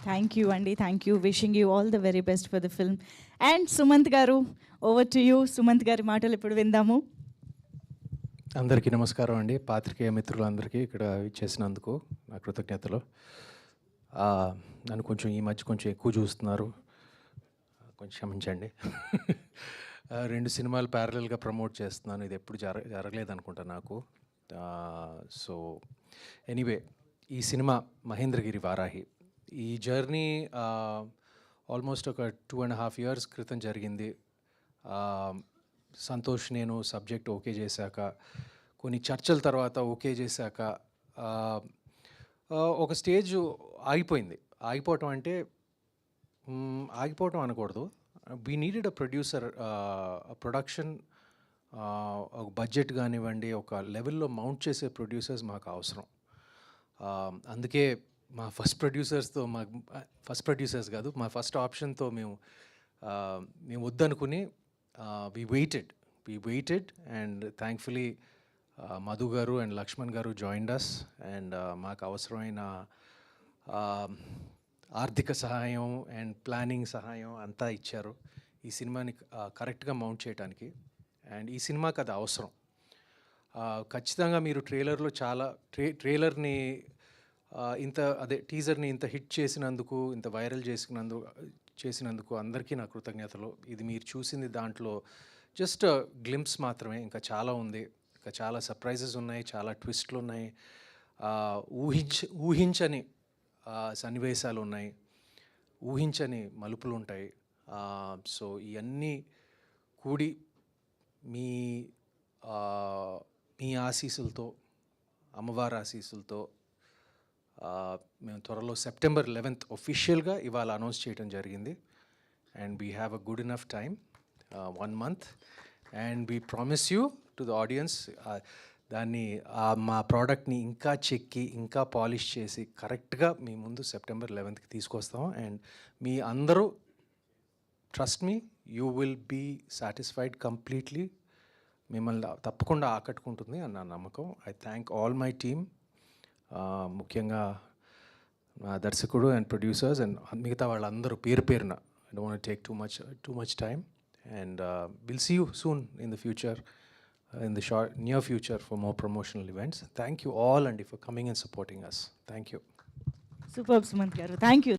Thank you అండి, thank you. Wishing you all the very best for the film. And Sumanth గారు, over to you. Sumanth గారి మాటలు ఇప్పుడు విందాము. అందరికీ నమస్కారం అండి. పాత్రికేయ మిత్రులందరికీ ఇక్కడ ఇచ్చేసినందుకు నా కృతజ్ఞతలు. నన్ను కొంచెం ఈ మధ్య కొంచెం ఎక్కువ చూస్తున్నారు, కొంచెం క్షమించండి. 2 సినిమాలు ప్యారలల్గా ప్రమోట్ చేస్తున్నాను. ఇది ఎప్పుడు జరగలేదు అనుకుంటా నాకు. సో ఎనీవే, ఈ సినిమా మహేంద్రగిరి వారాహి. ఈ జర్నీ ఆల్మోస్ట్ ఒక 2.5 years క్రితం జరిగింది. సంతోష్ నేను సబ్జెక్ట్ ఓకే చేశాక, కొన్ని చర్చల తర్వాత ఓకే చేశాక ఒక స్టేజ్ ఆగిపోయింది. ఆగిపోవటం అంటే ఆగిపోవటం అనకూడదు. We needed a producer, production, ఒక బడ్జెట్ కానివ్వండి, ఒక లెవెల్లో మౌంట్ చేసే ప్రొడ్యూసర్స్ మాకు అవసరం. అందుకే మా ఫస్ట్ ప్రొడ్యూసర్స్ కాదు, మా ఫస్ట్ ఆప్షన్తో మేము వద్దనుకుని we waited and thankfully Madhu garu and Lakshman garu joined us and మాకు అవసరమైన ఆర్థిక సహాయం అండ్ ప్లానింగ్ సహాయం అంతా ఇచ్చారు ఈ సినిమాని కరెక్ట్గా మౌంట్ చేయడానికి. అండ్ ఈ సినిమాకి అది అవసరం. ఖచ్చితంగా మీరు ట్రైలర్లో చాలా ట్రైలర్ని టీజర్ని ఇంత హిట్ చేసినందుకు, ఇంత వైరల్ చేసినందుకు అందరికీ నా కృతజ్ఞతలు. ఇది మీరు చూసింది దాంట్లో జస్ట్ గ్లింప్స్ మాత్రమే. ఇంకా చాలా ఉంది, ఇంకా చాలా సర్ప్రైజెస్ ఉన్నాయి, చాలా ట్విస్ట్లు ఉన్నాయి, ఊహించని సన్నివేశాలు ఉన్నాయి, ఊహించని మలుపులు ఉంటాయి. సో ఇవన్నీ కూడి మీ ఆశీస్సులతో, అమ్మవారి ఆశీస్సులతో మేము త్వరలో September 11th ఒఫిషియల్గా ఇవాళ అనౌన్స్ చేయడం జరిగింది. And we have a good enough time, 1 month, and we promise you to the audience దాన్ని మా ప్రోడక్ట్ని ఇంకా చెక్కి, ఇంకా పాలిష్ చేసి కరెక్ట్గా మీ ముందు September 11th తీసుకొస్తాం. అండ్ మీ అందరూ trust me, you will be satisfied completely. మిమ్మల్ని తప్పకుండా ఆకట్టుకుంటుంది అన్న నమ్మకం. I thank all my team, ముఖ్యంగా నా దర్శకుడు అండ్ ప్రొడ్యూసర్స్ అండ్ మిగతా వాళ్ళందరూ పేరున. I don't want to take too much time, and we'll see you soon in the future, in the near future, for more promotional events. Thank you all, and for coming and supporting us. Thank you. Superb, Sumant garu. Thank you.